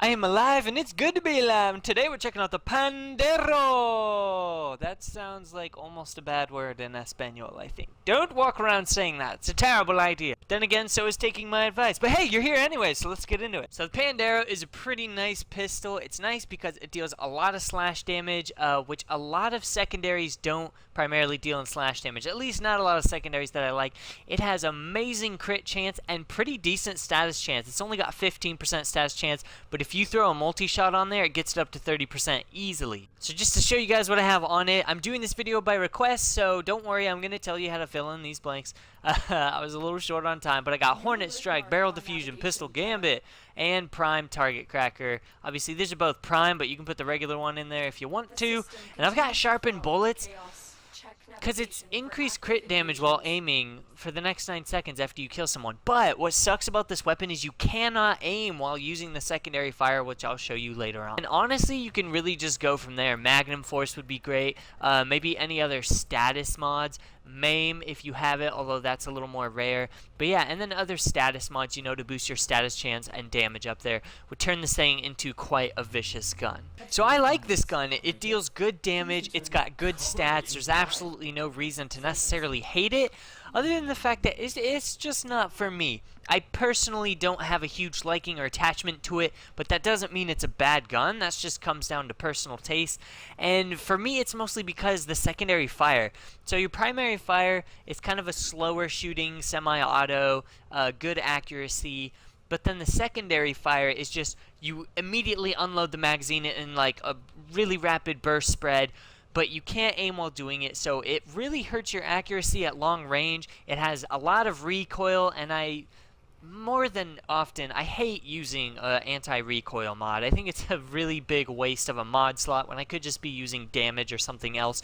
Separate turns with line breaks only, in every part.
I am alive and it's good to be alive. And today we're checking out the Pandero. That sounds like almost a bad word in Espanol, I think. Don't walk around saying that. It's a terrible idea. Then again, so is taking my advice. But hey, you're here anyway, so let's get into it. So the Pandero is a pretty nice pistol. It's nice because it deals a lot of slash damage, which a lot of secondaries don't primarily deal in slash damage. At least not a lot of secondaries that I like. It has amazing crit chance and pretty decent status chance. It's only got 15% status chance, but if you throw a multi-shot on there, it gets it up to 30% easily. So just to show you guys what I have on it, I'm doing this video by request, so don't worry, I'm going to tell you how to fill in these blanks. I was a little short on time, but I got Hornet Strike, Barrel Diffusion, Pistol Gambit, and Prime Target Cracker. Obviously, these are both Prime, but you can put the regular one in there if you want to. And I've got Sharpened Bullets, because it's increased crit damage while aiming for the next 9 seconds after you kill someone. But what sucks about this weapon is you cannot aim while using the secondary fire, which I'll show you later on. And honestly, you can really just go from there. Magnum Force would be great. Maybe any other status mods. Maim if you have it, although that's a little more rare. But yeah, and then other status mods, you know, to boost your status chance and damage up there, would turn this thing into quite a vicious gun. So I like this gun. It deals good damage. It's got good stats. There's absolutely no reason to necessarily hate it, other than the fact that it's just not for me. I personally don't have a huge liking or attachment to it, but that doesn't mean it's a bad gun. That just comes down to personal taste. And for me, it's mostly because the secondary fire. So your primary fire is kind of a slower shooting, semi-auto, good accuracy. But then the secondary fire is just you immediately unload the magazine in like a really rapid burst spread, but you can't aim while doing it, so it really hurts your accuracy at long range. It has a lot of recoil, and more than often, I hate using an anti-recoil mod. I think it's a really big waste of a mod slot when I could just be using damage or something else.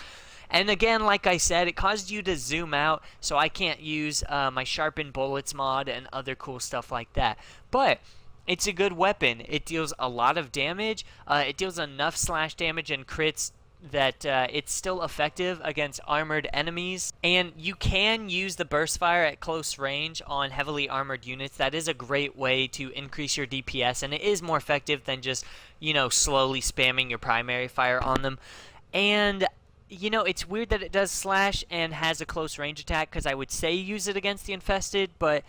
And again, like I said, it caused you to zoom out, so I can't use my Sharpened Bullets mod and other cool stuff like that. But it's a good weapon. It deals a lot of damage. It deals enough slash damage and crits that it's still effective against armored enemies, and you can use the burst fire at close range on heavily armored units. That is a great way to increase your DPS, and it is more effective than just, you know, slowly spamming your primary fire on them. And you know, it's weird that it does slash and has a close range attack, because I would say use it against the infested, but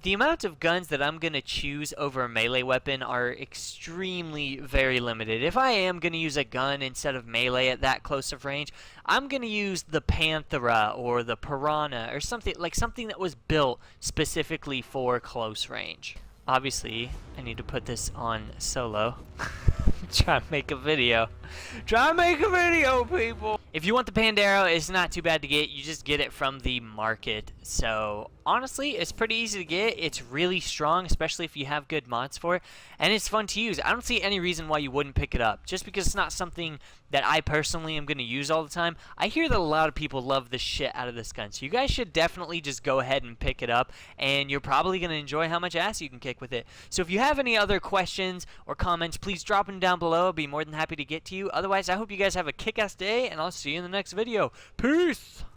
the amount of guns that I'm going to choose over a melee weapon are extremely very limited. If I am going to use a gun instead of melee at that close of range, I'm going to use the Panthera or the Piranha or something that was built specifically for close range. Obviously, I need to put this on solo. Try to make a video. Try to make a video, people! If you want the Pandero, it's not too bad to get. You just get it from the market. So, honestly, it's pretty easy to get. It's really strong, especially if you have good mods for it. And it's fun to use. I don't see any reason why you wouldn't pick it up. Just because it's not something that I personally am going to use all the time. I hear that a lot of people love the shit out of this gun. So you guys should definitely just go ahead and pick it up. And you're probably going to enjoy how much ass you can kick with it. So if you have any other questions or comments, please drop them down below. I'll be more than happy to get to you. Otherwise, I hope you guys have a kick-ass day, and I'll see you in the next video. Peace!